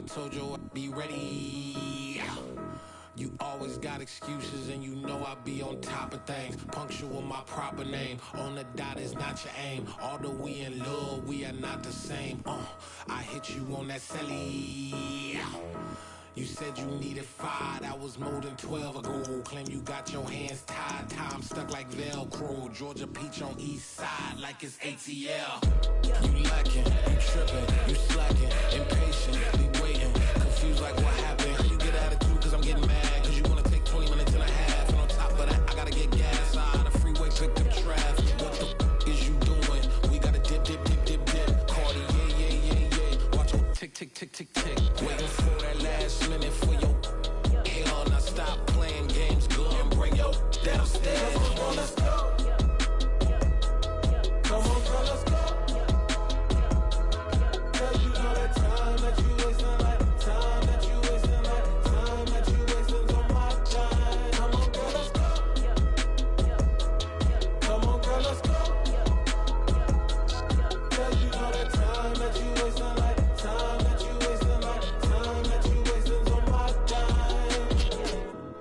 told you I'd be ready. You always got excuses and you know I be on top of things. Punctual my proper name. On the dot is not your aim. Although we in love, we are not the same. I hit you on that celly. You said you needed 5, that was more than 12 ago. Claim you got your hands tied, time stuck like Velcro. Georgia Peach on east side like it's ATL. You lacking, you tripping, you slacking, impatient, be waiting, confused like what happened. You get attitude cause I'm getting mad, cause you wanna take 20 minutes and a half. And on top of that, I gotta get gas out of the freeway, pick up traffic. What the f is you doing? We gotta dip, dip, dip, dip, dip. Cardi, yeah. Watch your tick, tick, tick, tick, tick. Waiting for that last minute for your hell. Now stop playing games, go and bring your downstairs. Come on, let's go. Come on, girl, let's go. Cause you know that time that you wasting, like time that you wasting, like time that you wasting on my time. Come on, girl, let's go. Come on, girl, let's go. Cause you know that time that you wasting, like time that you wasting, like time that you wasting on my time.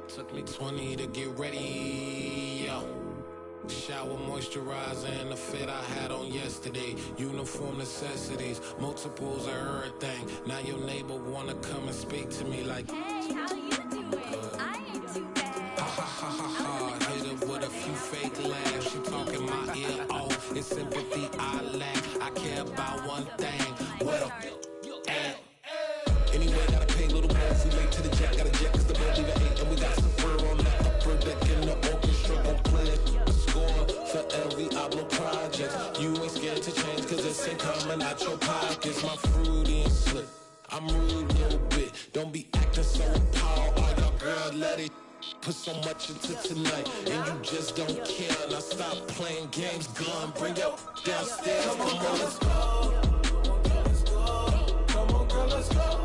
Took me 20 to get ready, yo. Shower, moisturizer, and the fit I had on yesterday. Uniform necessities, multiples of everything. Now your neighbor wanna come and speak to me like, hey, how you doing? I ain't too bad. ha ha ha ha. Hit her with a few fake laughs. She talking my ear off. It's sympathy I lack. I care about one thing. What up? At? Anyway, gotta pay a little more if we late to the jet. Got a jet cause the boat leave at 8. And we got some fur on the upper deck in the orchestra. Gon' play a score for every Ablo project. You ain't scared to change cause it's ain't coming out your pockets. My fruity and slip. I'm rude a little bit. Don't be acting so appalled. Oh, your girl, let it put so much into tonight. And you just don't care. Now stop playing games. Gun, bring your downstairs. Come on, girl, let's go. Come on, girl, let's go.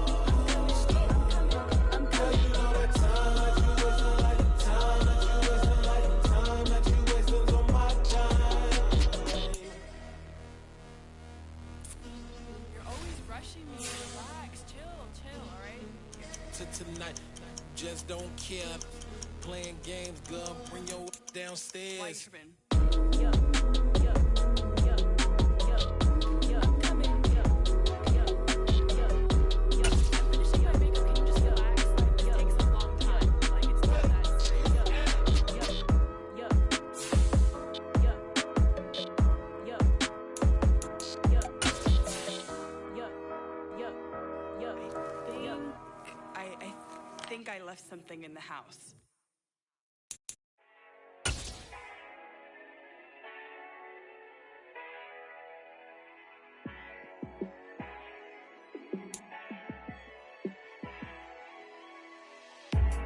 Tonight, just don't care. Playing games, girl, bring your downstairs. I left something in the house.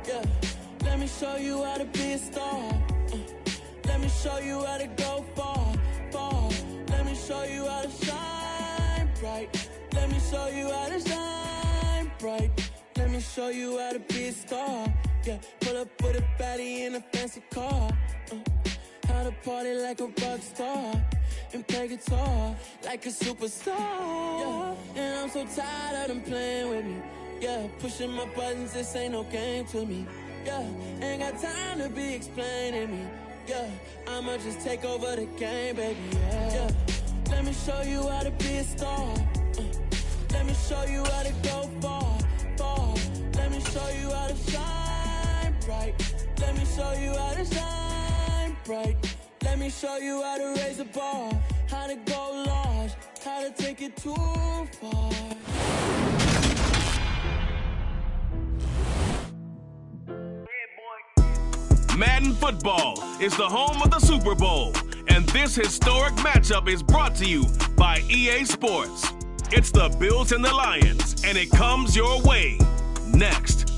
Yeah, let me show you how to be a star. Let me show you how to go far, far. Let me show you how to shine bright. Let me show you how to shine bright. Let me show you how to be a star. Yeah, pull up with a baddie in a fancy car. How to party like a rock star and play guitar like a superstar. Yeah, and I'm so tired of them playing with me. Yeah, pushing my buttons, this ain't no game to me. Yeah, ain't got time to be explaining me. Yeah, I'ma just take over the game, baby. Yeah, let me show you how to be a star. Let me show you how to go far, far. Let me show you how to shine bright. Let me show you how to shine bright. Let me show you how to raise the bar, how to go large, how to take it too far. Madden Football is the home of the Super Bowl, and this historic matchup is brought to you by EA Sports. It's the Bills and the Lions, and it comes your way next.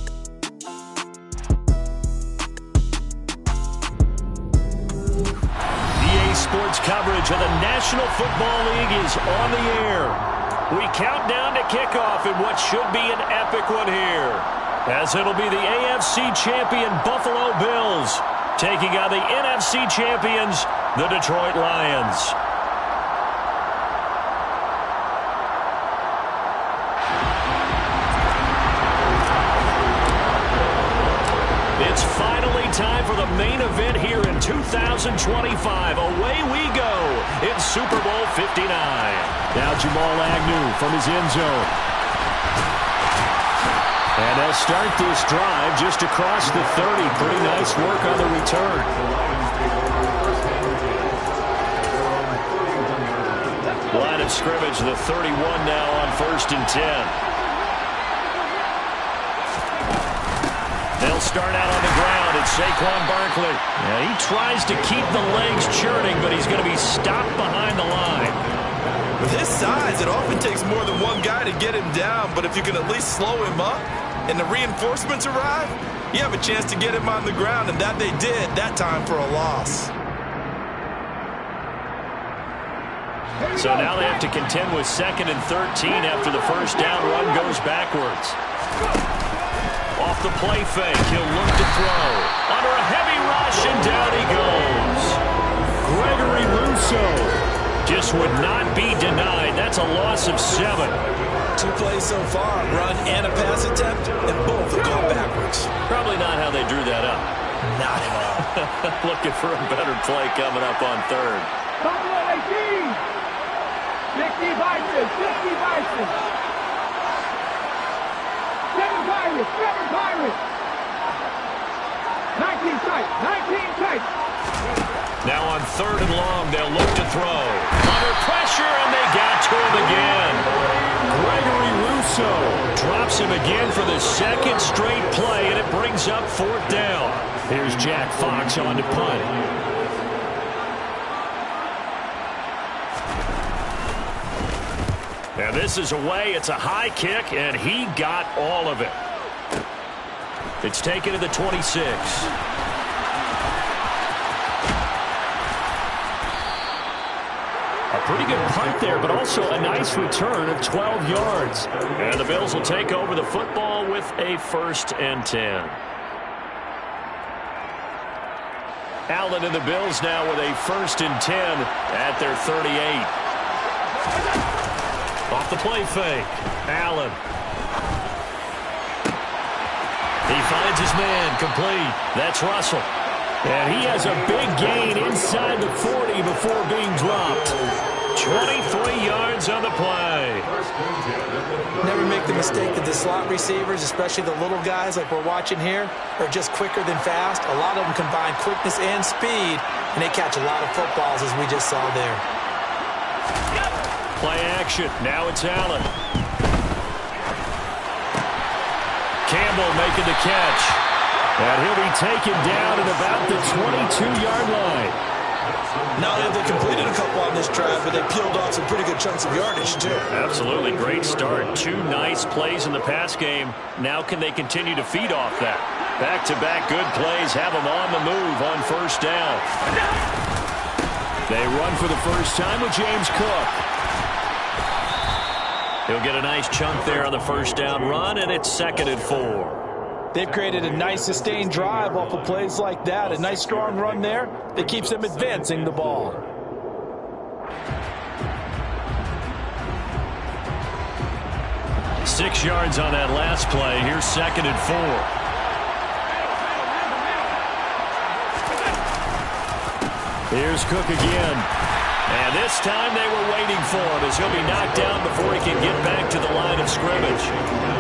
EA Sports coverage of the National Football League is on the air. We count down to kickoff in what should be an epic one here, as it'll be the AFC champion Buffalo Bills taking on the NFC champions, the Detroit Lions. 2025. Away we go in Super Bowl 59. Now Jamal Agnew from his end zone. And they'll start this drive just across the 30. Pretty nice work on the return. Line of scrimmage, the 31 now on 1st and 10. They'll start out on the ground. It's Saquon Barkley. Yeah, he tries to keep the legs churning, but he's going to be stopped behind the line. With his size, it often takes more than one guy to get him down, but if you can at least slow him up and the reinforcements arrive, you have a chance to get him on the ground, and that they did that time for a loss. So now they have to contend with 2nd and 13 after the first down run goes backwards. Off the play fake, he'll look to throw. Under a heavy rush, and down he goes. Gregory Rousseau just would not be denied. That's a loss of 7. 2 plays so far, run and a pass attempt, and both have gone backwards. Probably not how they drew that up. Not at all. Looking for a better play coming up on 3rd. 60 Bison, 60 Bison. 7 Pirates, 7 Pirates. 19 tight, 19 tight. Now on 3rd and long, they'll look to throw. Under pressure, and they got to him again. Gregory Rousseau drops him again for the 2nd straight play, and it brings up 4th down. Here's Jack Fox on to punt. And this is away. It's a high kick, and he got all of it. It's taken to the 26. A pretty good punt there, but also a nice return of 12 yards. And the Bills will take over the football with a 1st and 10. Allen and the Bills now with a 1st and 10 at their 38. Off the play fake. Allen. He finds his man complete. That's Russell. And he has a big gain inside the 40 before being dropped. 23 yards on the play. Never make the mistake that the slot receivers, especially the little guys like we're watching here, are just quicker than fast. A lot of them combine quickness and speed, and they catch a lot of footballs, as we just saw there. Play action. Now it's Allen. Campbell making the catch. And he'll be taken down at about the 22-yard line. Not only have they completed a couple on this drive, but they peeled off some pretty good chunks of yardage, too. Absolutely. Great start. 2 nice plays in the pass game. Now can they continue to feed off that? Back-to-back good plays have them on the move on 1st down. They run for the first time with James Cook. He'll get a nice chunk there on the 1st down run, and it's 2nd and 4. They've created a nice sustained drive off of plays like that. A nice strong run there that keeps them advancing the ball. Six yards on that last play. Here's 2nd and 4. Here's Cook again. And this time they were waiting for him as he'll be knocked down before he can get back to the line of scrimmage.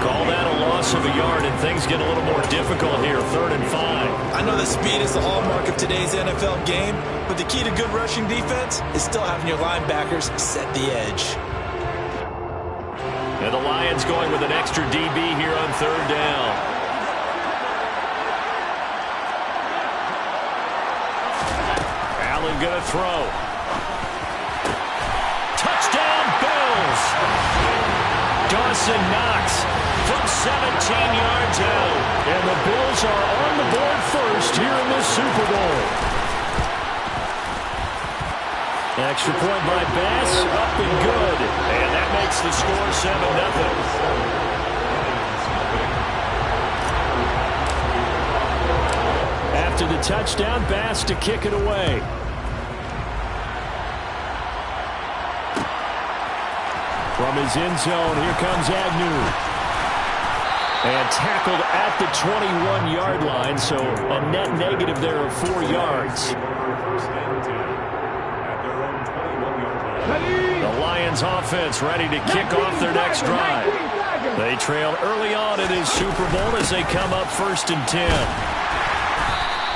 Call that a loss of a yard, and things get a little more difficult here, 3rd and 5. I know that speed is the hallmark of today's NFL game, but the key to good rushing defense is still having your linebackers set the edge. And the Lions going with an extra DB here on 3rd down. Allen gonna throw. Dawson Knox from 17 yards out. And the Bills are on the board first here in this Super Bowl. Extra point by Bass, up and good. And that makes the score 7-0. After the touchdown, Bass to kick it away. From his end zone, here comes Agnew. And tackled at the 21-yard line, so a net negative there of 4 yards. The Lions offense ready to kick off their next drive. They trailed early on in his Super Bowl as they come up 1st and 10.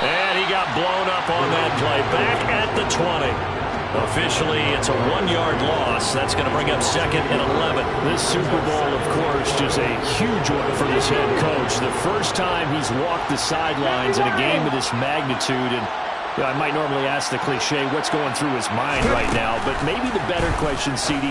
And he got blown up on that play. Back at the 20. Officially, it's a 1-yard loss. That's going to bring up 2nd and 11. This Super Bowl, of course, just a huge one for this head coach. The first time he's walked the sidelines in a game of this magnitude. And I might normally ask the cliche, what's going through his mind right now? But maybe the better question, CD,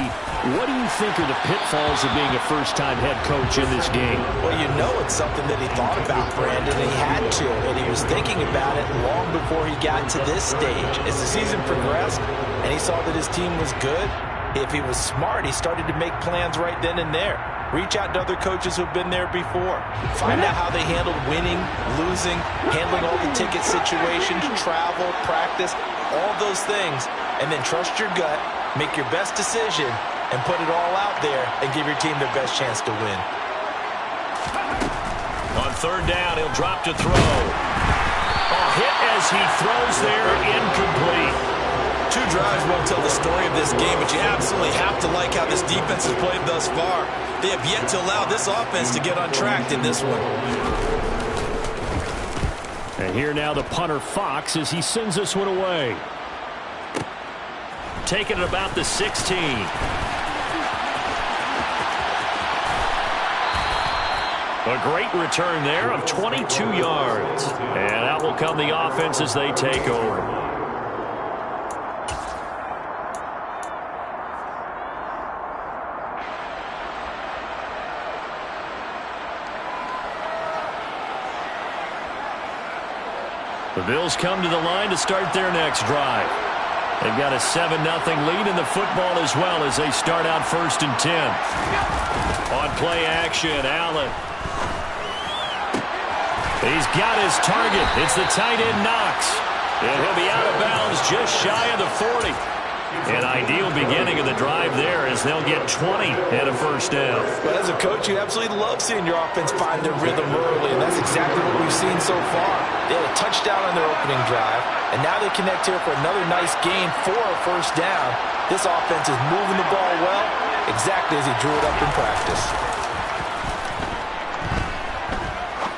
what do you think are the pitfalls of being a first-time head coach in this game? Well, you know it's something that he thought about, Brandon, and he had to. And he was thinking about it long before he got to this stage. As the season progressed, and he saw that his team was good, if he was smart, he started to make plans right then and there. Reach out to other coaches who've been there before. Find out how they handled winning, losing, handling all the ticket situations, travel, practice, all those things. And then trust your gut, make your best decision, and put it all out there and give your team their best chance to win. On 3rd down, he'll drop to throw. A hit as he throws there, incomplete. 2 drives won't tell the story of this game, but you absolutely have to like how this defense has played thus far. They have yet to allow this offense to get on track in this one. And here now the punter Fox as he sends this one away. Taking it about the 16. A great return there of 22 yards. And out will come the offense as they take over. The Bills come to the line to start their next drive. They've got a 7-0 lead in the football as well as they start out 1st and 10. On play action, Allen. He's got his target. It's the tight end Knox. And he'll be out of bounds just shy of the 40. An ideal beginning of the drive there as they'll get 20 and a 1st down. But as a coach, you absolutely love seeing your offense find their rhythm early, and that's exactly what we've seen so far. They had a touchdown on their opening drive, and now they connect here for another nice gain for a 1st down. This offense is moving the ball well, exactly as he drew it up in practice.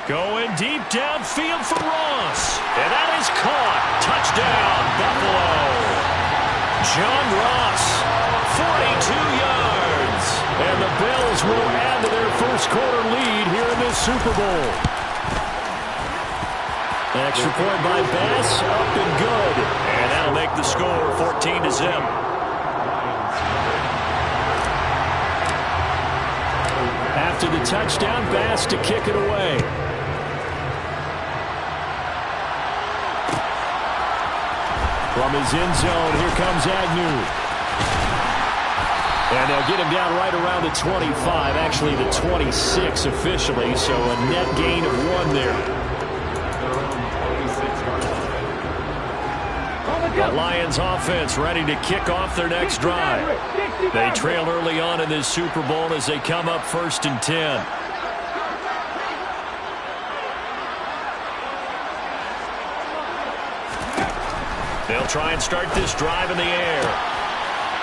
Going deep downfield for Ross, and that is caught. Touchdown, Buffalo. John Ross, 42 yards. And the Bills will add to their 1st quarter lead here in this Super Bowl. Extra point by Bass, up and good. And that'll make the score 14-0. After the touchdown, Bass to kick it away. From his end zone, here comes Agnew. And they'll get him down right around the 25, actually the 26 officially, so a net gain of 1 there. The Lions offense ready to kick off their next drive. They trail early on in this Super Bowl as they come up 1st and 10. They'll try and start this drive in the air.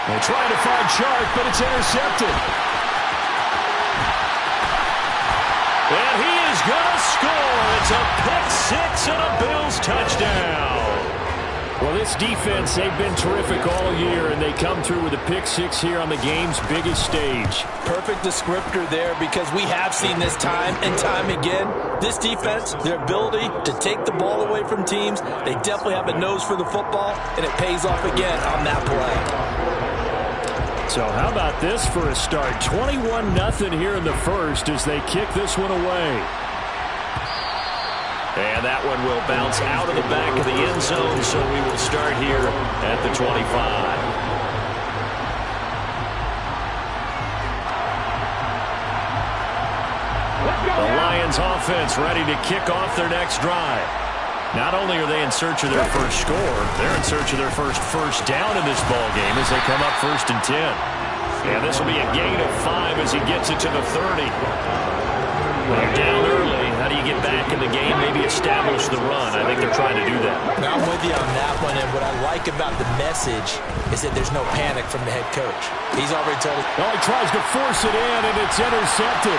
They're trying to find Chark, but it's intercepted. And he is going to score. It's a pick 6 and a Bills touchdown. Well, this defense, they've been terrific all year, and they come through with a pick 6 here on the game's biggest stage. Perfect descriptor there, because we have seen this time and time again. This defense, their ability to take the ball away from teams, they definitely have a nose for the football, and it pays off again on that play. So how about this for a start? 21-0 here in the 1st as they kick this one away. And that one will bounce out of the back of the end zone, so we will start here at the 25. The Lions offense ready to kick off their next drive. Not only are they in search of their first score, they're in search of their first down in this ball game as they come up 1st and 10. And this will be a gain of 5 as he gets it to the 30. Well, down early, how do you get back in the game, maybe establish the run? I think they're trying to do that. I'm with you on that one, and what I like about the message is that there's no panic from the head coach. He's already told us. Oh, he tries to force it in, and it's intercepted.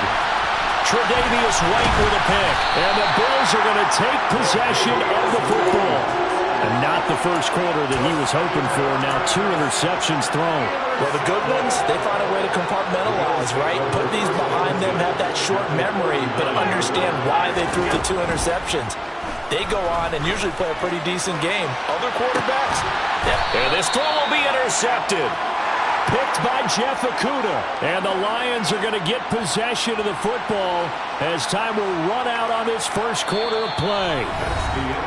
Tre'Davious White with a pick, and the Bills are going to take possession of the football. And not the first quarter that he was hoping for. Now 2 interceptions thrown. Well, the good ones, they find a way to compartmentalize, right? Put these behind them, have that short memory, but understand why they threw the 2 interceptions. They go on and usually play a pretty decent game. Other quarterbacks, and this throw will be intercepted. Picked by Jeff Okudah. And the Lions are going to get possession of the football as time will run out on this first quarter of play.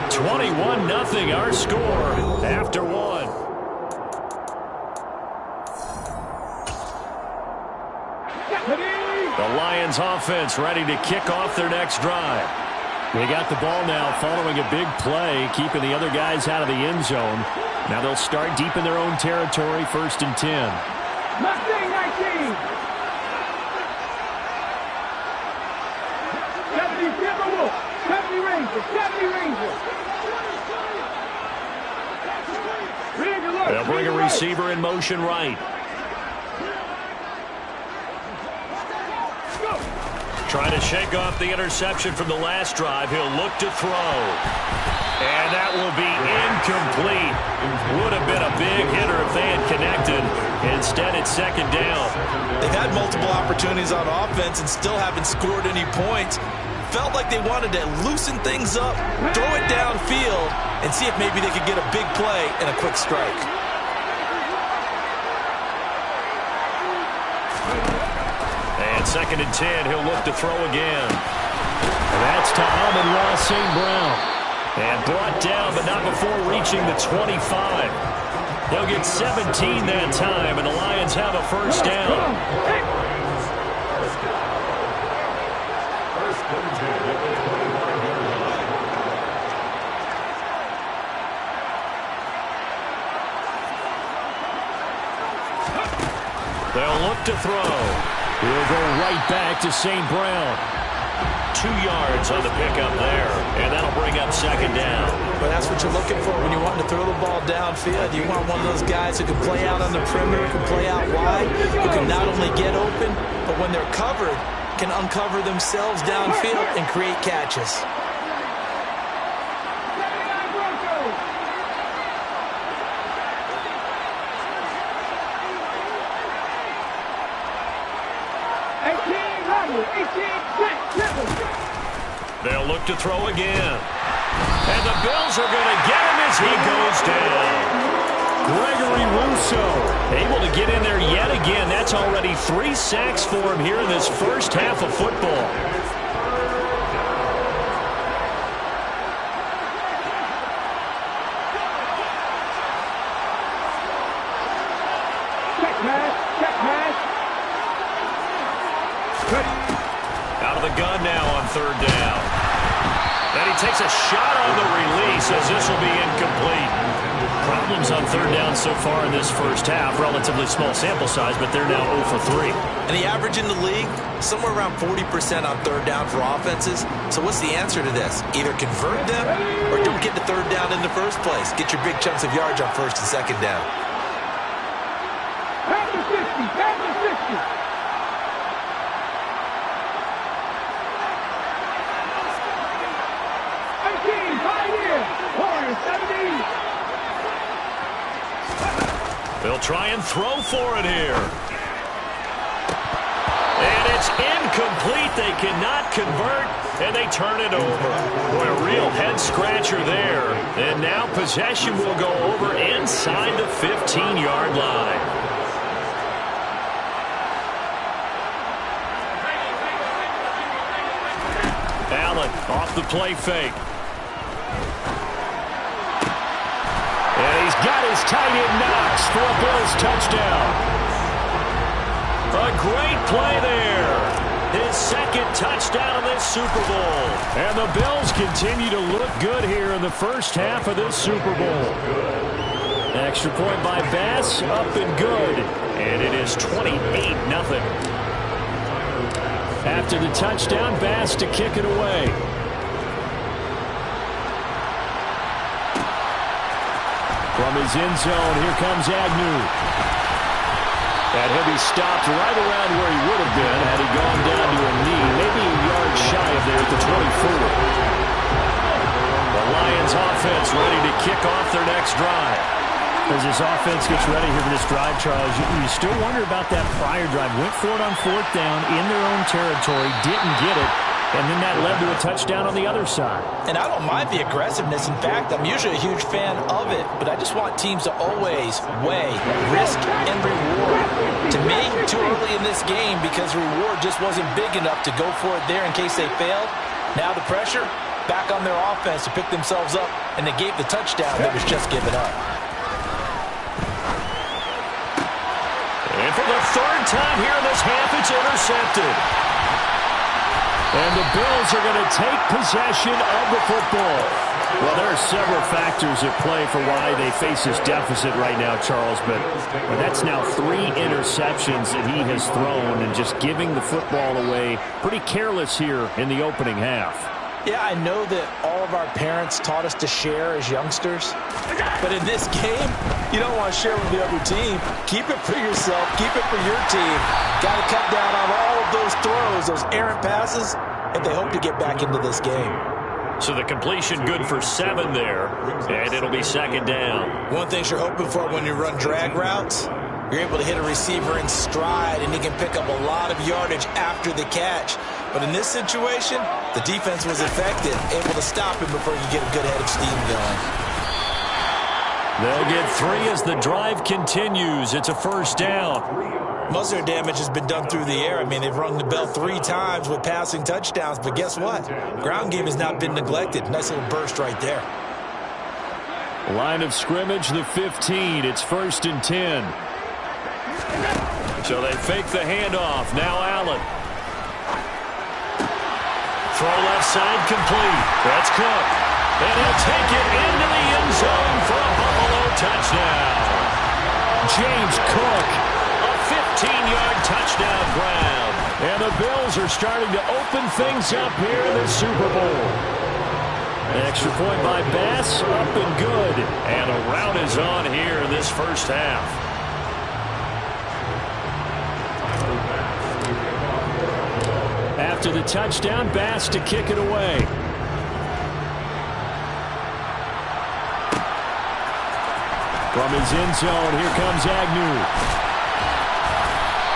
21-0 our score after 1. The Lions offense ready to kick off their next drive. They got the ball now following a big play, keeping the other guys out of the end zone. Now they'll start deep in their own territory, 1st and 10. Mustang 19. 70 Timberwolves. 70 Rangers. 70 Rangers. They'll bring a receiver in motion right. Trying to shake off the interception from the last drive. He'll look to throw. And that will be incomplete. Would have been a big hitter if they had connected. Instead, it's 2nd down. They've had multiple opportunities on offense and still haven't scored any points. Felt like they wanted to loosen things up, throw it downfield, and see if maybe they could get a big play and a quick strike. And 2nd and 10, he'll look to throw again. And that's to Amon-Ra St. Brown. And brought down, but not before reaching the 25. They'll get 17 that time, and the Lions have a 1st down. They'll look to throw. He'll go right back to St. Brown. 2 yards on the pickup there, and that'll bring up 2nd down. But that's what you're looking for when you want to throw the ball downfield. You want one of those guys who can play out on the perimeter, can play out wide, who can not only get open, but when they're covered, can uncover themselves downfield and create catches. They'll look to throw again. And the Bills are going to get him as he goes down. Gregory Rousseau able to get in there yet again. That's already 3 sacks for him here in this first half of football. Check pass. Out of the gun now on 3rd down. And he takes a shot on the release as this will be incomplete. Problems on 3rd down so far in this first half. Relatively small sample size, but they're now 0 for 3. And the average in the league, somewhere around 40% on 3rd down for offenses. So what's the answer to this? Either convert them or don't get to 3rd down in the first place. Get your big chunks of yards on 1st and 2nd down. Pass the 60. Pass the 60. They'll try and throw for it here. And it's incomplete. They cannot convert, and they turn it over. Boy, a real head-scratcher there. And now possession will go over inside the 15-yard line. Allen off the play fake. And he's got his tight end Knox for a Bills touchdown. A great play there. His 2nd touchdown of this Super Bowl. And the Bills continue to look good here in the first half of this Super Bowl. Extra point by Bass, up and good. And it is 28-0. After the touchdown, Bass to kick it away. From his end zone, here comes Agnew. And he'll be stopped right around where he would have been had he gone down to a knee, maybe a yard shy of there at the 24. The Lions offense ready to kick off their next drive. As this offense gets ready here for this drive, Charles, you still wonder about that prior drive. Went for it on 4th down in their own territory, didn't get it, and then that led to a touchdown on the other side. And I don't mind the aggressiveness. In fact, I'm usually a huge fan of it, but I just want teams to always weigh risk and reward. To me, too early in this game because the reward just wasn't big enough to go for it there in case they failed. Now the pressure back on their offense to pick themselves up, and they gave the touchdown that was just given up. And for the 3rd time here in this half, it's intercepted. And the Bills are going to take possession of the football. Well, there are several factors at play for why they face this deficit right now, Charles, but that's now 3 interceptions that he has thrown and just giving the football away pretty careless here in the opening half. Yeah, I know that all of our parents taught us to share as youngsters, but in this game, you don't want to share with the other team. Keep it for yourself. Keep it for your team. Got to cut down on all of those throws, those errant passes, if they hope to get back into this game. So the completion good for 7 there, and it'll be 2nd down. One thing you're hoping for when you run drag routes, you're able to hit a receiver in stride, and he can pick up a lot of yardage after the catch. But in this situation, the defense was effective, able to stop him before you get a good head of steam going. They'll get 3 as the drive continues. It's a 1st down. Most of their damage has been done through the air. I mean, they've rung the bell 3 times with passing touchdowns, but guess what? Ground game has not been neglected. Nice little burst right there. Line of scrimmage, the 15. It's 1st and 10. So they fake the handoff. Now Allen. Throw left side complete. That's Cook. And he'll take it into the end zone for a Buffalo touchdown. James Cook, a 15-yard touchdown grab. And the Bills are starting to open things up here in the Super Bowl. An extra point by Bass, up and good. And a rout is on here in this 1st half. After the touchdown, Bass to kick it away. From his end zone, here comes Agnew.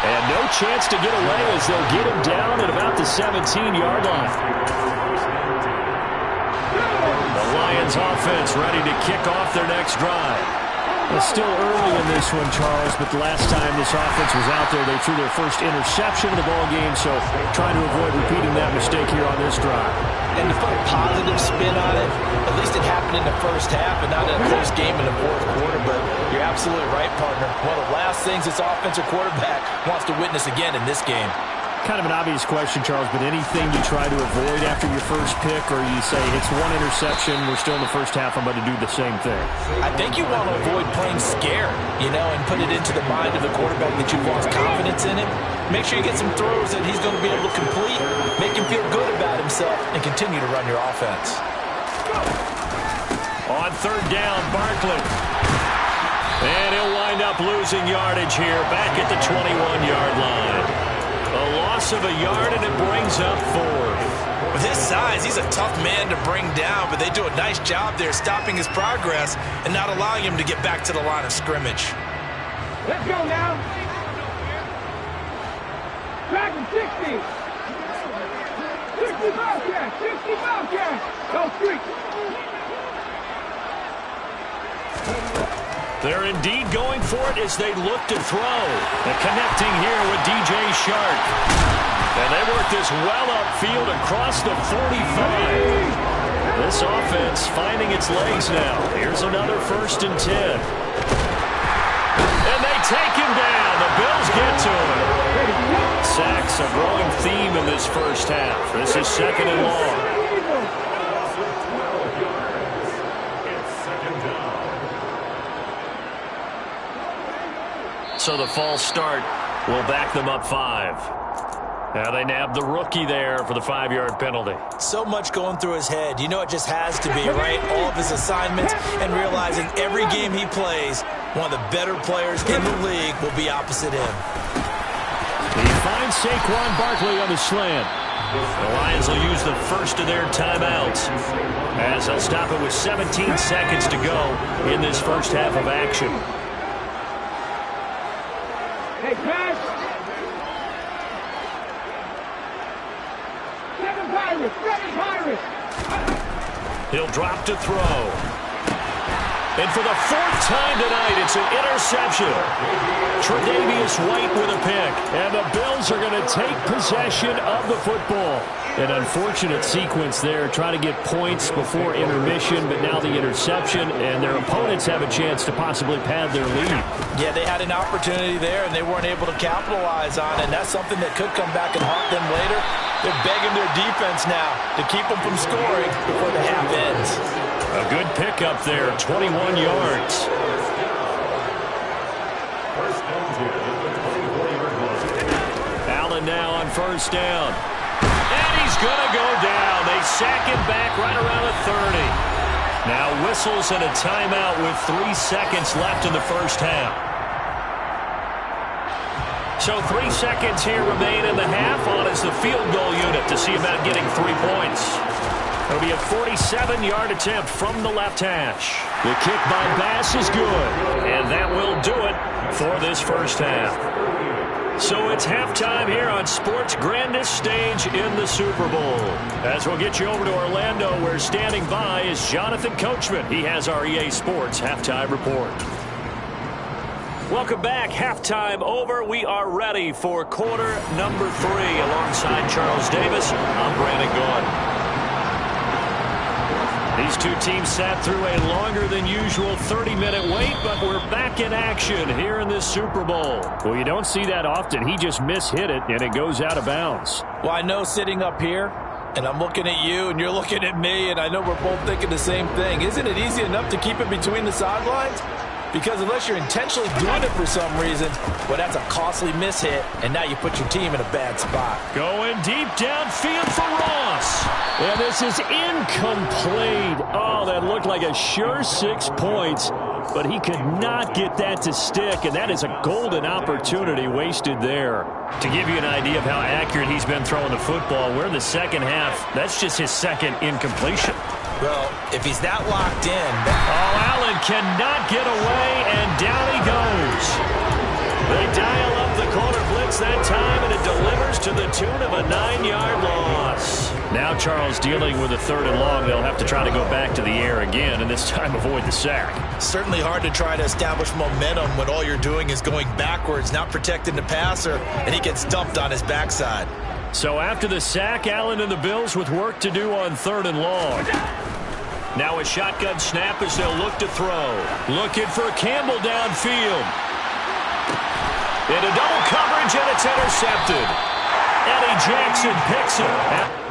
And no chance to get away as they'll get him down at about the 17-yard line. The Lions offense ready to kick off their next drive. It's still early in this one, Charles, but the last time this offense was out there, they threw their first interception of the ball game, so trying to avoid repeating that mistake here on this drive. And to put a positive spin on it, at least it happened in the 1st half and not in a close game in the 4th quarter, but you're absolutely right, partner. One of the last things this offensive quarterback wants to witness again in this game. Kind of an obvious question, Charles, but anything you try to avoid after your first pick, or you say it's 1 interception, we're still in the 1st half, I'm going to do the same thing? I think you want to avoid playing scared, and put it into the mind of the quarterback that you've lost confidence in him. Make sure you get some throws that he's going to be able to complete, make him feel good about himself, and continue to run your offense. On 3rd down, Barkley. And he'll wind up losing yardage here, back at the 21-yard line. A loss of a yard, and it brings up 4. With his size, he's a tough man to bring down, but they do a nice job there stopping his progress and not allowing him to get back to the line of scrimmage. Let's go now. Back to 60. 60 Bobcats. 60 Bobcats. Go street. They're indeed going for it as they look to throw. And connecting here with DJ Shark. And they work this well upfield across the 45. This offense finding its legs now. Here's another 1st and 10. And they take him down. The Bills get to him. Sacks, a growing theme in this 1st half. This is 2nd and long. So the false start will back them up 5. Now they nabbed the rookie there for the 5-yard penalty. So much going through his head. You know it just has to be, right? All of his assignments and realizing every game he plays, one of the better players in the league will be opposite him. He finds Saquon Barkley on the slant. The Lions will use the first of their timeouts as they'll stop it with 17 seconds to go in this first half of action. Hey, pass. Seven Pirates. He'll drop to throw. And for the 4th time tonight, it's an interception. Tre'Davious White with a pick. And the Bills are going to take possession of the football. An unfortunate sequence there, trying to get points before intermission, but now the interception, and their opponents have a chance to possibly pad their lead. Yeah, they had an opportunity there, and they weren't able to capitalize on it, and that's something that could come back and haunt them later. They're begging their defense now to keep them from scoring before the half ends. A good pickup there, 21 yards. Allen now on first down. And he's going to go down. They sack him back right around the 30. Now whistles and a timeout with 3 seconds left in the first half. So 3 seconds here remain in the half. On is the field goal unit to see about getting 3 points. It'll be a 47-yard attempt from the left hash. The kick by Bass is good. And that will do it for this first half. So it's halftime here on sports' grandest stage in the Super Bowl. As we'll get you over to Orlando, where standing by is Jonathan Coachman. He has our EA Sports Halftime Report. Welcome back. Halftime over. We are ready for quarter number 3. Alongside Charles Davis, I'm Brandon Gaudin. These two teams sat through a longer than usual 30-minute wait, but we're back in action here in this Super Bowl. Well, you don't see that often. He just mishit it, and it goes out of bounds. Well, I know sitting up here, and I'm looking at you, and you're looking at me, and I know we're both thinking the same thing. Isn't it easy enough to keep it between the sidelines? Because unless you're intentionally doing it for some reason, well, that's a costly mishit, and now you put your team in a bad spot. Going deep downfield for Ross. And this is incomplete. Oh, that looked like a sure 6 points, but he could not get that to stick, and that is a golden opportunity wasted there. To give you an idea of how accurate he's been throwing the football, we're in the second half. That's just his second incompletion. Well, if he's that locked in... Allen cannot get away, and down he goes. They dial up the corner blitz that time, and it delivers to the tune of a 9-yard loss. Now Charles dealing with a 3rd and long. They'll have to try to go back to the air again, and this time avoid the sack. Certainly hard to try to establish momentum when all you're doing is going backwards, not protecting the passer, and he gets dumped on his backside. So after the sack, Allen and the Bills with work to do on 3rd and long. Now a shotgun snap as they'll look to throw. Looking for Campbell downfield. Into double coverage, and it's intercepted. Eddie Jackson picks it.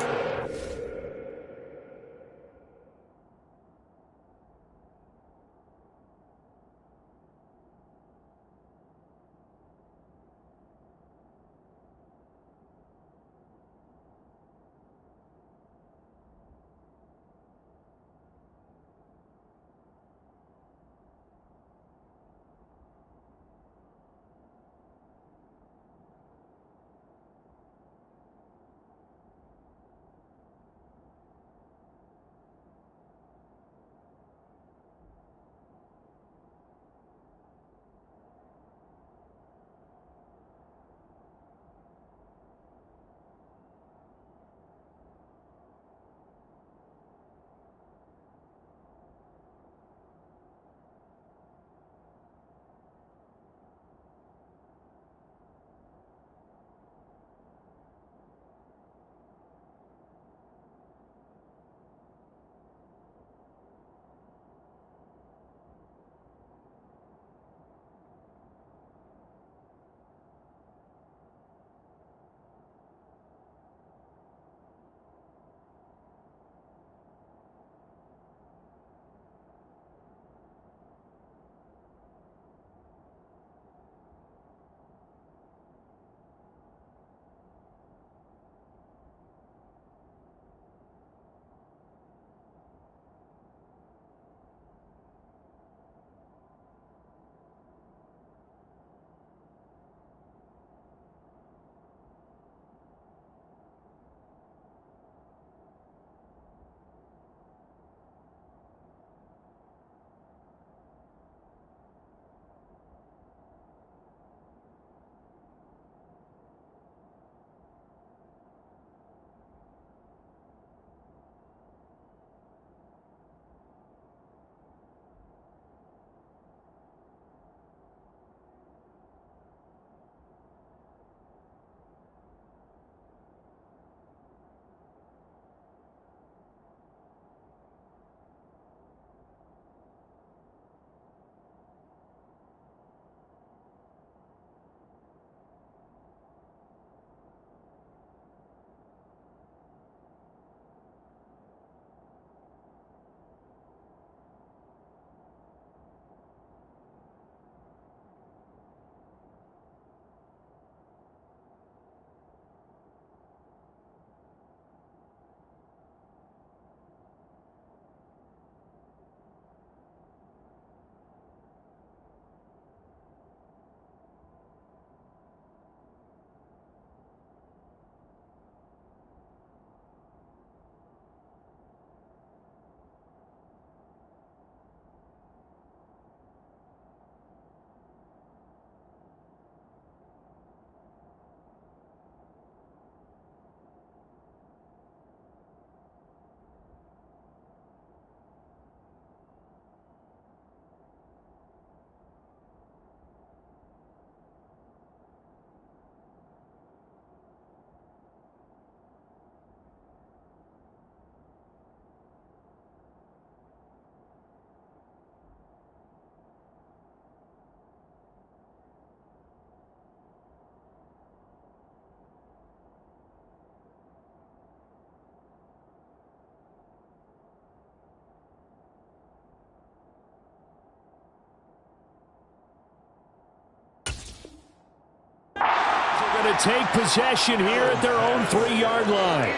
going to take possession here at their own 3-yard line.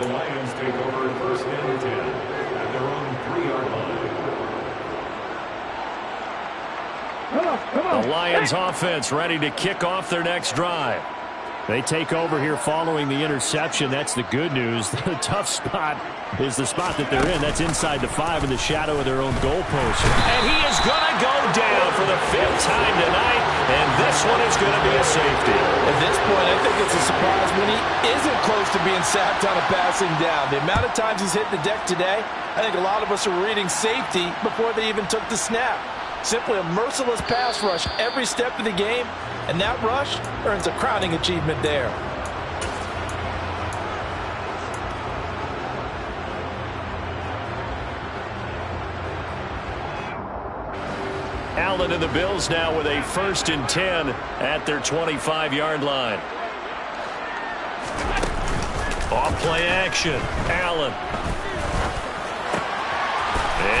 The Lions take over first and 10 at their own 3-yard line. The Lions offense ready to kick off their next drive. They take over here following the interception. That's the good news. The tough spot is the spot that they're in. That's inside the 5 in the shadow of their own goalpost. And he is going to go down for the 5th time tonight, and this one is going to be a safety. At this point, I think it's a surprise when he isn't close to being sacked on a passing down. The amount of times he's hit the deck today, I think a lot of us are reading safety before they even took the snap. Simply a merciless pass rush every step of the game, and that rush earns a crowning achievement there. Allen and the Bills now with a 1st and 10 at their 25-yard line. Off play action. Allen.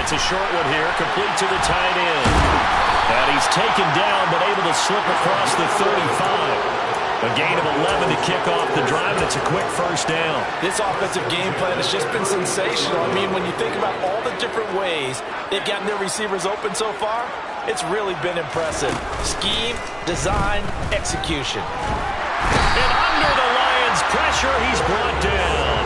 It's a short one here, complete to the tight end. And he's taken down, but able to slip across the 35. A gain of 11 to kick off the drive, and it's a quick 1st down. This offensive game plan has just been sensational. I mean, when you think about all the different ways they've gotten their receivers open so far, it's really been impressive. Scheme, design, execution. And under the Lions' pressure, he's brought down.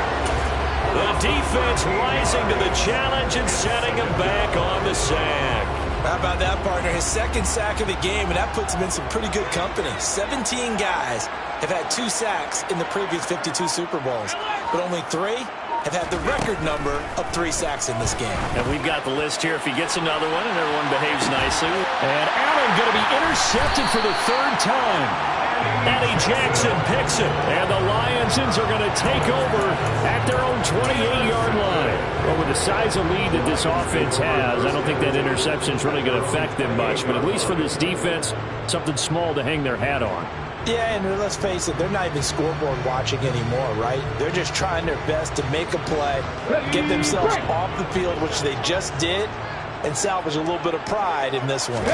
The defense rising to the challenge and setting him back on the sack. How about that, partner? His 2nd sack of the game, and that puts him in some pretty good company. 17 guys have had 2 sacks in the previous 52 Super Bowls, but only 3 have had the record number of 3 sacks in this game. And we've got the list here. If he gets another one and everyone behaves nicely. And Allen going to be intercepted for the 3rd time. Eddie Jackson picks it, and the Lionsons are going to take over at their own 28-yard line. Well, with the size of lead that this offense has, I don't think that interception is really going to affect them much. But at least for this defense, something small to hang their hat on. Yeah, and let's face it, they're not even scoreboard watching anymore, right? They're just trying their best to make a play, get themselves off the field, which they just did, and salvage a little bit of pride in this one.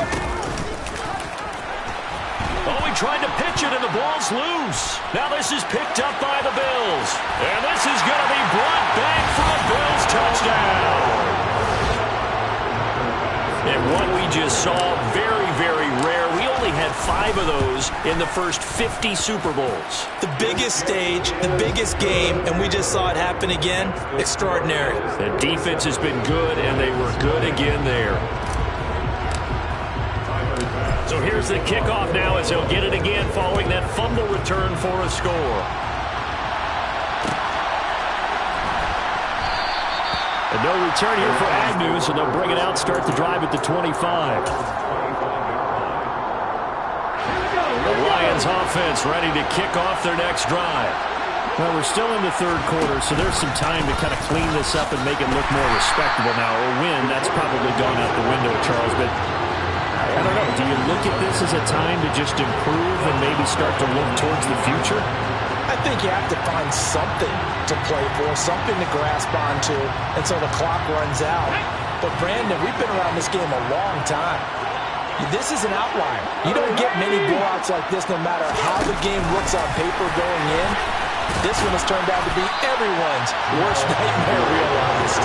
Oh, he tried to pitch it, and the ball's loose. Now this is picked up by the Bills. And this is going to be brought back for a Bills touchdown. And what we just saw, very, very rare. We only had 5 of those in the first 50 Super Bowls. The biggest stage, the biggest game, and we just saw it happen again. Extraordinary. The defense has been good, and they were good again there. So here's the kickoff now as he'll get it again following that fumble return for a score. And no return here for Agnew, so they'll bring it out, start the drive at the 25. The Lions offense ready to kick off their next drive. Well, we're still in the 3rd quarter, so there's some time to kind of clean this up and make it look more respectable now. Or win, that's probably gone out the window, Charles, but I don't know. Do you look at this as a time to just improve and maybe start to look towards the future? I think you have to find something to play for, something to grasp onto until the clock runs out. But, Brandon, we've been around this game a long time. This is an outlier. You don't get many blowouts like this no matter how the game looks on paper going in. This one has turned out to be everyone's worst nightmare realized.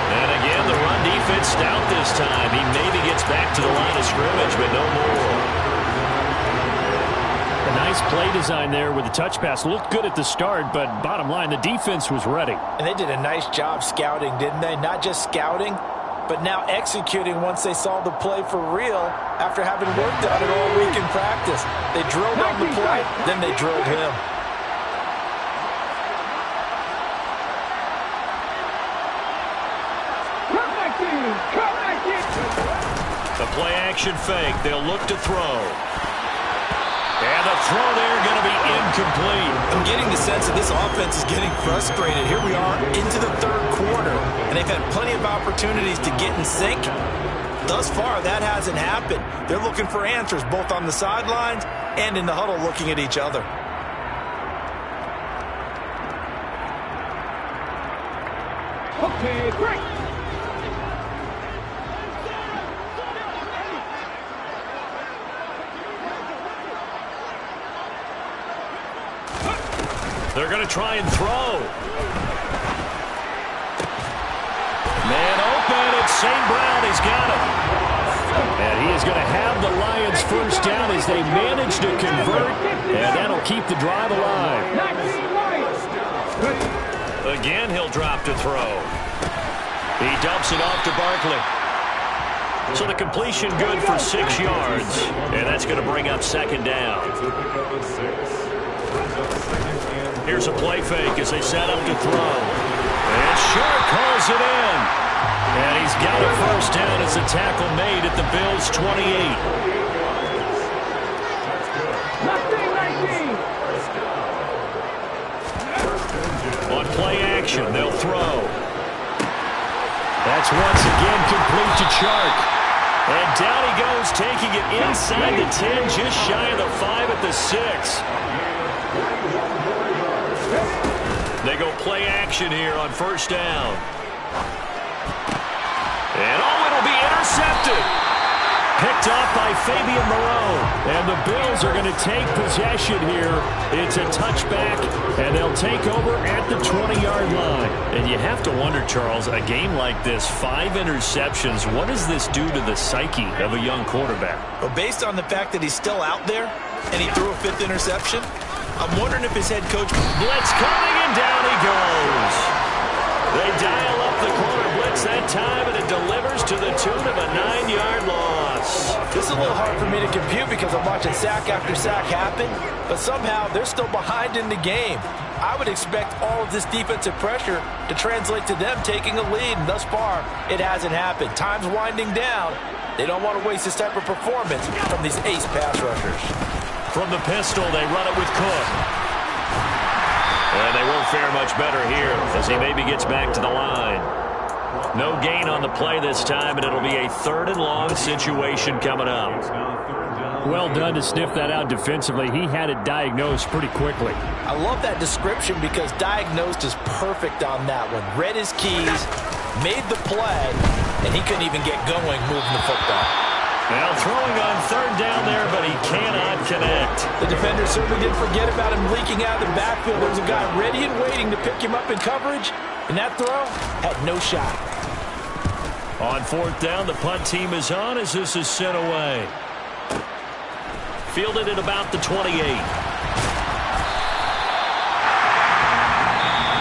And again, the run defense stout this time. He maybe gets back to the line of scrimmage, but no more. A nice play design there with the touch pass. Looked good at the start, but bottom line, the defense was ready. And they did a nice job scouting, didn't they? Not just scouting, but now executing once they saw the play for real after having worked on it all week in practice. They drilled on the play, then they drilled him. The play action fake. They'll look to throw. And the throw there going to be incomplete. I'm getting the sense that this offense is getting frustrated. Here we are into the 3rd quarter, and they've had plenty of opportunities to get in sync. Thus far, that hasn't happened. They're looking for answers both on the sidelines and in the huddle looking at each other. Okay, great. They're going to try and throw. Man open, it's St. Brown. He's got it. And he is going to have the Lions first down as they manage to convert, and that'll keep the drive alive. Again, he'll drop to throw. He dumps it off to Barkley. So the completion good for 6 yards, and that's going to bring up second down. Here's a play fake as they set up to throw. And Sharp calls it in. And he's got a first down as the tackle made at the Bills' 28. On play action, they'll throw. That's once again complete to Chark. And down he goes, taking it inside the 10, just shy of the 5 at the 6. They go play action here on first down. And it'll be intercepted. Picked off by Fabian Moreau. And the Bills are going to take possession here. It's a touchback, and they'll take over at the 20-yard line. And you have to wonder, Charles, a game like this, 5 interceptions, what does this do to the psyche of a young quarterback? Well, based on the fact that he's still out there and he threw a 5th interception, I'm wondering if his head coach... Blitz coming, and down he goes. They dial up the corner blitz that time, and it delivers to the tune of a 9-yard loss. This is a little hard for me to compute because I'm watching sack after sack happen, but somehow they're still behind in the game. I would expect all of this defensive pressure to translate to them taking a lead, and thus far, it hasn't happened. Time's winding down. They don't want to waste this type of performance from these ace pass rushers. From the pistol, they run it with Cook. And they won't fare much better here as he maybe gets back to the line. No gain on the play this time, and it'll be a 3rd and long situation coming up. Well done to sniff that out defensively. He had it diagnosed pretty quickly. I love that description because diagnosed is perfect on that one. Read his keys, made the play, and he couldn't even get going moving the football. Now throwing on 3rd down there, but he cannot connect. The defender certainly didn't forget about him leaking out of the backfield. There was a guy ready and waiting to pick him up in coverage, and that throw had no shot. On 4th down, the punt team is on as this is sent away. Fielded at about the 28.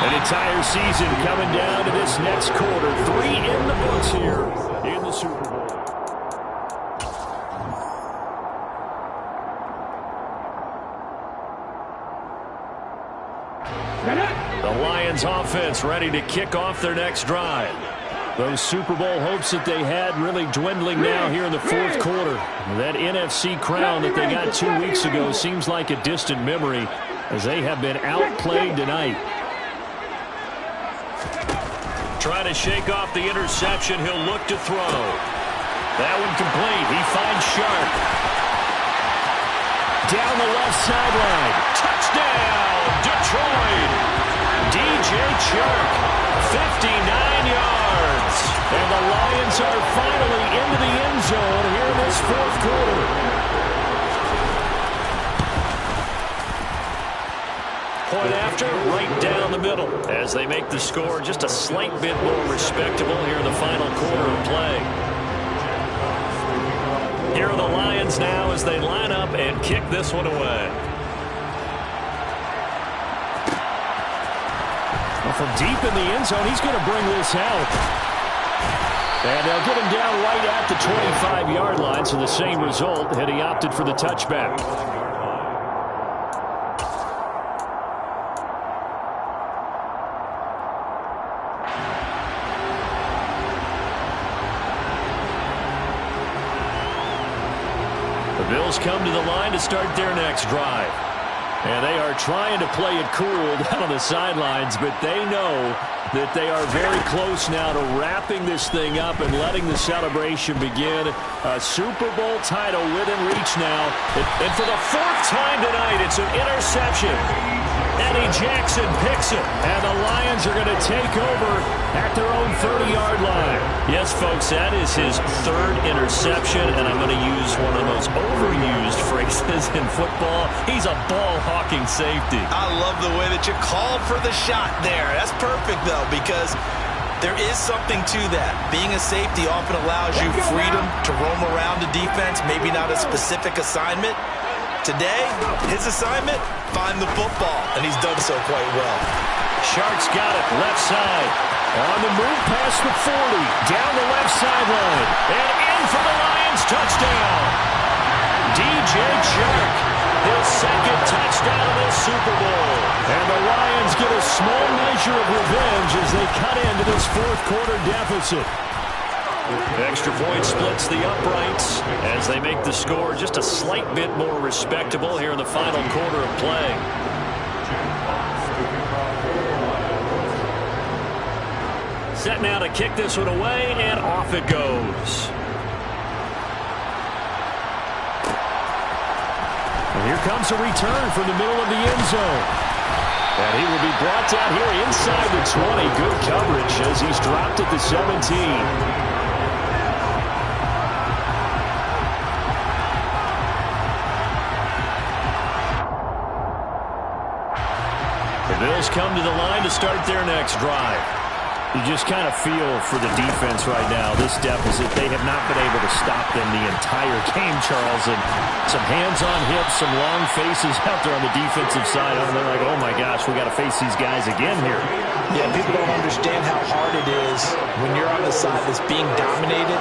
An entire season coming down to this next quarter. 3 in the books here in the Super Bowl. The Lions offense ready to kick off their next drive. Those Super Bowl hopes that they had really dwindling now here in the 4th quarter. That NFC crown that they got 2 weeks ago seems like a distant memory as they have been outplayed tonight. Trying to shake off the interception. He'll look to throw. That one complete. He finds Sharp. Down the left sideline. Touchdown, Detroit. DJ Chark, 59 yards. And the Lions are finally into the end zone here in this 4th quarter. Point after, right down the middle, as they make the score just a slight bit more respectable here in the final quarter of play. Here are the Lions now as they line up and kick this one away. Well, from deep in the end zone, he's going to bring this out. And they'll get him down right at the 25-yard line, so the same result had he opted for the touchback. The Bills come to the line to start their next drive. And they are trying to play it cool down on the sidelines, but they know that they are very close now to wrapping this thing up and letting the celebration begin. A Super Bowl title within reach now. And for the fourth time tonight, it's an interception. Eddie Jackson picks it, and the Lions are going to take over at their own 30-yard line. Yes, folks, that is his third interception, and I'm going to use one of the most overused phrases in football. He's a ball-hawking safety. I love the way that you called for the shot there. That's perfect, though, because there is something to that. Being a safety often allows you freedom to roam around the defense, maybe not a specific assignment. Today, his assignment, find the football, and he's done so quite well. Sharks got it, left side. On the move past the 40, down the left sideline, and in for the Lions touchdown. DJ Chark, his second touchdown of this Super Bowl. And the Lions get a small measure of revenge as they cut into this fourth quarter deficit. Extra point splits the uprights as they make the score just a slight bit more respectable here in the final quarter of play. Set now to kick this one away, and off it goes. And here comes a return from the middle of the end zone. And he will be brought down here inside the 20. Good coverage as he's dropped at the 17. Bills come to the line to start their next drive. You just kind of feel for the defense right now, this deficit. They have not been able to stop them the entire game, Charles. And some hands on hips, some long faces out there on the defensive side. And they're like, oh, my gosh, we got to face these guys again here. Yeah, people don't understand how hard it is when you're on the side that's being dominated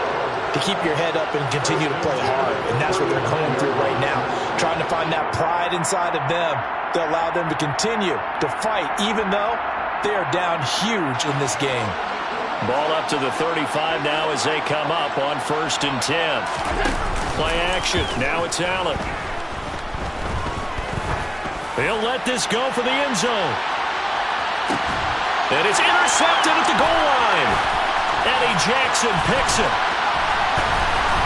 to keep your head up and continue to play hard. And that's what they're going through right now, trying to find that pride inside of them to allow them to continue to fight, even though they are down huge in this game. Ball up to the 35 now as they come up on 1st and 10. Play action. Now it's Allen. He'll let this go for the end zone. And it's intercepted at the goal line. Eddie Jackson picks it.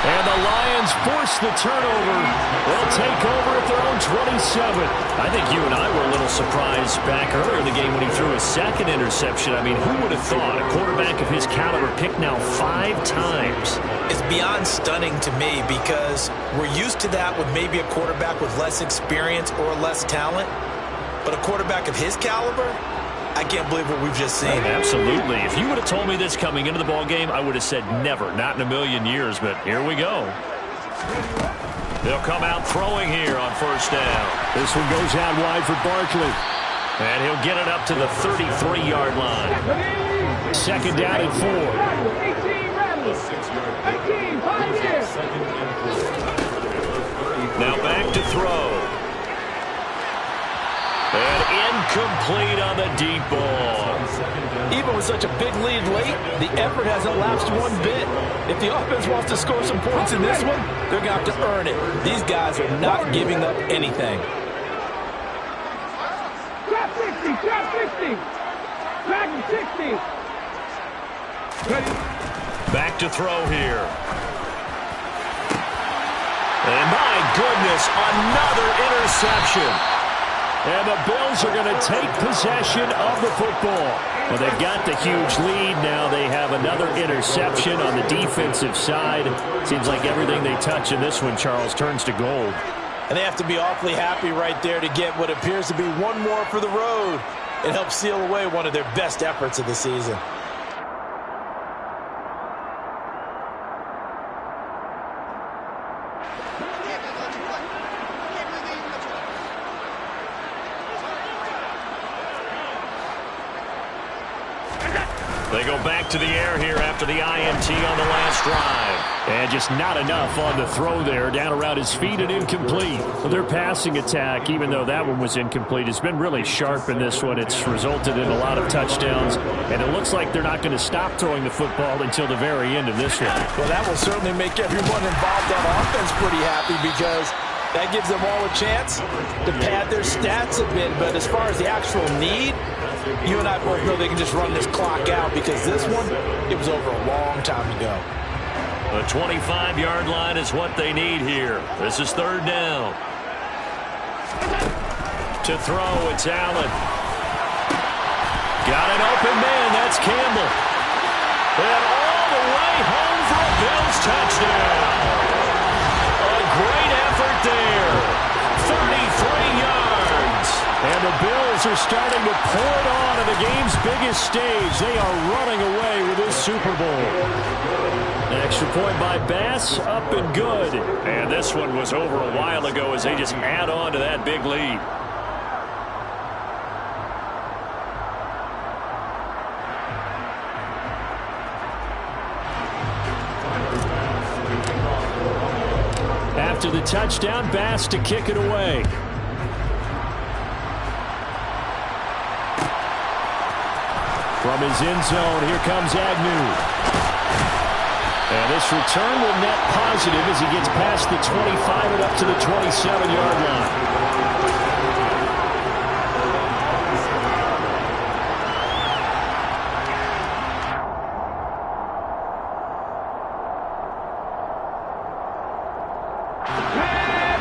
And the Lions force the turnover. They'll take over at their own 27. I think you and I were a little surprised back earlier in the game when he threw his second interception. I mean, who would have thought a quarterback of his caliber picked now 5 times? It's beyond stunning to me because we're used to that with maybe a quarterback with less experience or less talent. But a quarterback of his caliber, I can't believe what we've just seen. Absolutely. If you would have told me this coming into the ball game, I would have said never, not in a million years. But here we go. They'll come out throwing here on 1st down. This one goes out wide for Barkley. And he'll get it up to the 33-yard line. 2nd down and 4. Now back to throw. And incomplete on the deep ball. Even with such a big lead late, the effort hasn't lapsed one bit. If the offense wants to score some points in this one, they're going to have to earn it. These guys are not giving up anything. Drop 60, drop 60. Drop 60. Back to throw here. And my goodness, another interception. And the Bills are going to take possession of the football. Well, they've got the huge lead. Now they have another interception on the defensive side. Seems like everything they touch in this one, Charles, turns to gold. And they have to be awfully happy right there to get what appears to be one more for the road. It helps seal away one of their best efforts of the season. They go back to the air here after the INT on the last drive. And just not enough on the throw there. Down around his feet and incomplete. Well, their passing attack, even though that one was incomplete, has been really sharp in this one. It's resulted in a lot of touchdowns. And it looks like they're not going to stop throwing the football until the very end of this one. Well, that will certainly make everyone involved on offense pretty happy because That gives them all a chance to pad their stats a bit. But as far as the actual need, you and I both know they can just run this clock out because this one, it was over a long time ago. The 25-yard line is what they need here. This is third down. To throw, it's Allen. Got an open man. That's Campbell. And all the way home for a Bills touchdown. A great effort there. 33 yards. And the Bills are starting to pour it on at the game's biggest stage. They are running away with this Super Bowl. Extra point by Bass, up and good. And this one was over a while ago as they just add on to that big lead. After the touchdown, Bass to kick it away. From his end zone, here comes Agnew. And this return will net positive as he gets past the 25 and up to the 27-yard line.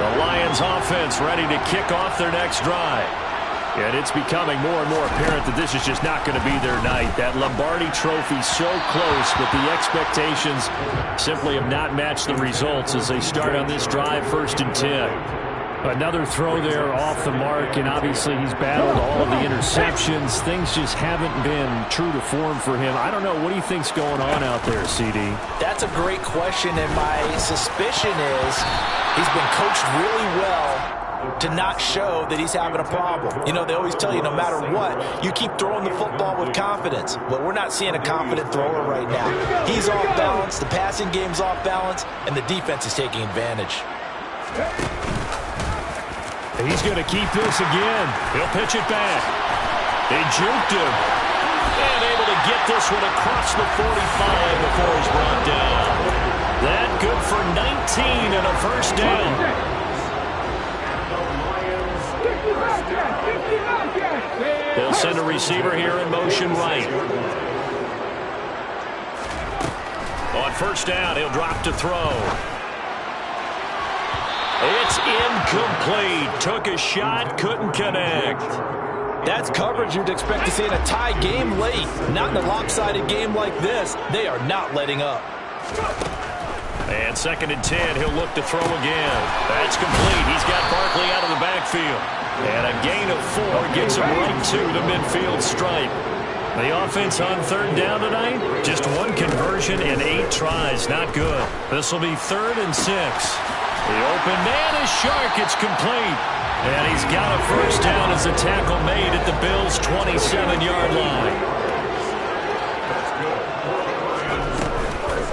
The Lions offense ready to kick off their next drive. And it's becoming more and more apparent that this is just not going to be their night. That Lombardi Trophy so close, but the expectations simply have not matched the results as they start on this drive, 1st and 10. Another throw there off the mark, and obviously he's battled all of the interceptions. Things just haven't been true to form for him. I don't know. What do you think's going on out there, CD? That's a great question, and my suspicion is he's been coached really well to not show that he's having a problem. You know, they always tell you no matter what, you keep throwing the football with confidence. Well, we're not seeing a confident thrower right now. He's off balance, the passing game's off balance, and the defense is taking advantage. He's going to keep this again. He'll pitch it back. They juked him. And able to get this one across the 45 before he's brought down. That good for 19 and a first down. They'll send a receiver here in motion right. On first down, he'll drop to throw. It's incomplete. Took a shot, couldn't connect. That's coverage you'd expect to see in a tie game late. Not in a lopsided game like this. They are not letting up. And 2nd and 10, he'll look to throw again. That's complete. He's got Barkley out of the backfield. And a gain of 4 gets him right to the midfield stripe. The offense on 3rd down tonight, just 1 conversion and 8 tries. Not good. This will be 3rd and 6. The open man is Shark. It's complete. And he's got a first down as a tackle made at the Bills' 27-yard line.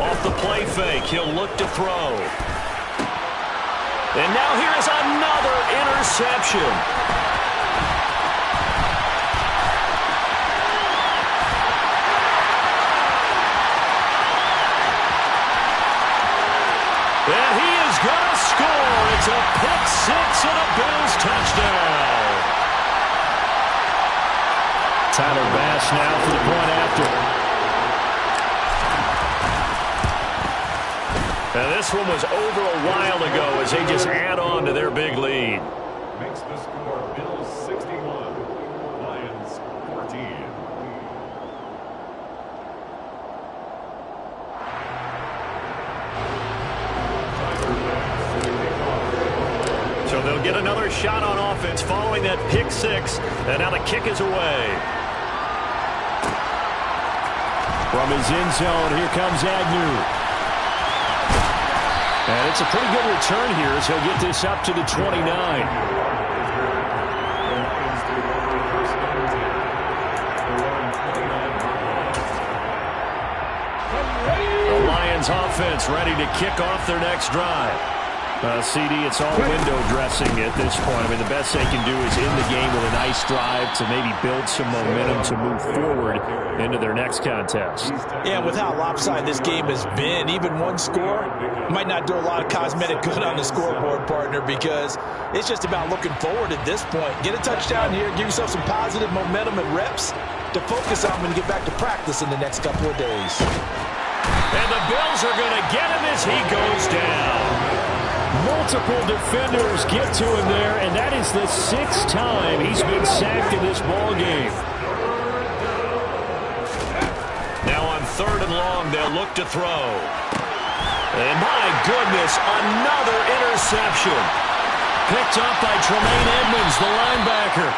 Off the play fake, he'll look to throw. And now here's another interception. And he is going to score. It's a pick 6 and a Bills touchdown. Tyler Bass now for the point after. Now this one was over a while ago as they just add on to their big lead. Makes the score Bills 61, Lions 14. So they'll get another shot on offense following that pick 6, and now the kick is away. From his end zone, here comes Agnew. And it's a pretty good return here as he'll get this up to the 29. The Lions offense ready to kick off their next drive. CD, it's all window dressing at this point. I mean, the best they can do is in the game with a nice drive to maybe build some momentum to move forward into their next contest. Yeah, with how lopsided this game has been, even one score might not do a lot of cosmetic good on the scoreboard, partner, because it's just about looking forward at this point. Get a touchdown here, give yourself some positive momentum and reps to focus on when you get back to practice in the next couple of days. And the Bills are going to get him as he goes down. Multiple defenders get to him there, and that is the 6th time he's been sacked in this ball game. Now on 3rd and long, they'll look to throw. And my goodness, another interception. Picked up by Tremaine Edmonds, the linebacker.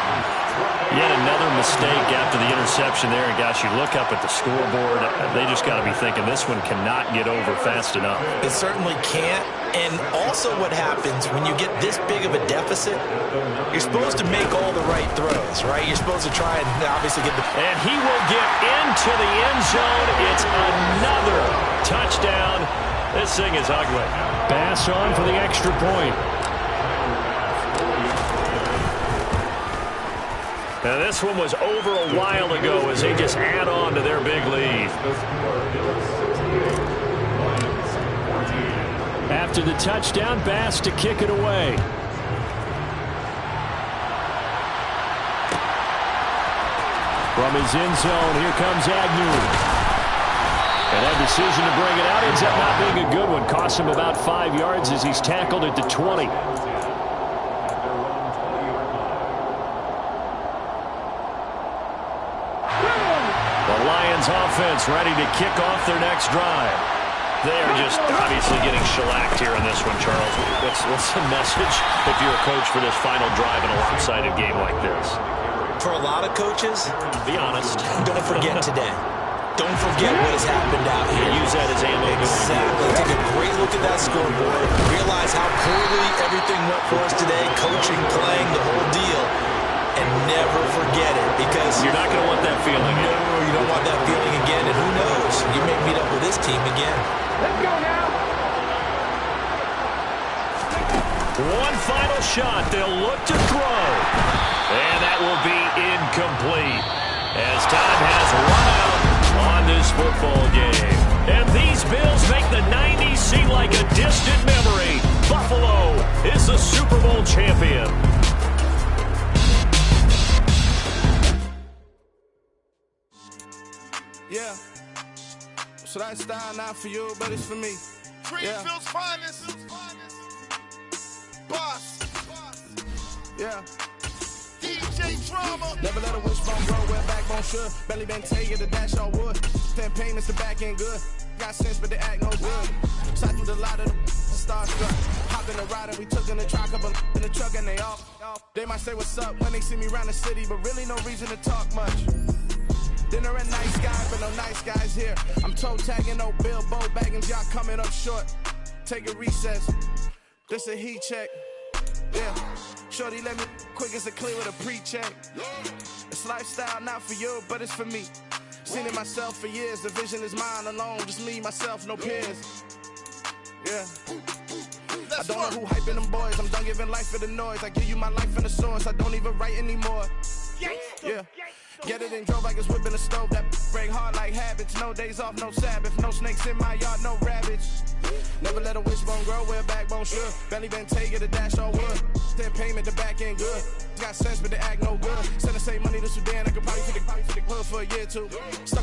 Yet another mistake after the interception there. And gosh, you look up at the scoreboard, they just got to be thinking this one cannot get over fast enough. It certainly can't. And also what happens when you get this big of a deficit, you're supposed to make all the right throws, right? You're supposed to try and obviously get the... And he will get into the end zone. It's another touchdown. This thing is ugly. Pass on for the extra point. Now this one was over a while ago as they just add on to their big lead. After the touchdown, Bass to kick it away. From his end zone, here comes Agnew. And that decision to bring it out ends up not being a good one. Costs him about 5 yards as he's tackled at the 20. The Lions offense ready to kick off their next drive. They are just obviously getting shellacked here in this one, Charles. What's the message if you're a coach for this final drive in a lopsided game like this? For a lot of coaches, be honest. Don't forget today. Don't forget what has happened out here. Use that as ammo. Exactly. Take a great look at that scoreboard. Realize how poorly everything went for us today. Coaching, playing, the whole deal. And never forget it, because you're not going to want that feeling. No, you don't want that feeling again. And who knows? You may meet up with this team again. Let's go now. One final shot. They'll look to throw. And that will be incomplete as time has run out on this football game. And these Bills make the 90s seem like a distant memory. Buffalo is the Super Bowl champion. Yeah. So that style not for you, but it's for me. Greenfield's finest. Boss. Yeah. DJ Drama. Never let a wishbone grow where backbone should. Belly been tell you the dash all wood. 10 payments to back end good. Got sense, but they act no good. Side through the lot of the starstruck. Hopped in the ride and we took in the truck up in the truck and they off. They might say what's up when they see me around the city, but really no reason to talk much. Dinner at nice guys, but no nice guys here. I'm toe tagging, no Bilbo Baggins, y'all coming up short. Take a recess. This a heat check. Yeah. Shorty let me quick as a clear with a pre-check. It's lifestyle not for you, but it's for me. Seen it myself for years. The vision is mine alone. Just me, myself, no peers. Yeah. I don't know who hyping them boys. I'm done giving life for the noise. I give you my life in the source. I don't even write anymore. Yeah. Get it and drove like it's whipping the stove. That break hard like habits. No days off, no Sabbath. No snakes in my yard, no rabbits. Never let a wishbone grow where a backbone should. Belly been take it, a dash all wood. 10 payment, the back end good. Got sense, but they act no good. Send the same money to Sudan. I could probably fit the hood for a year or two. Stuck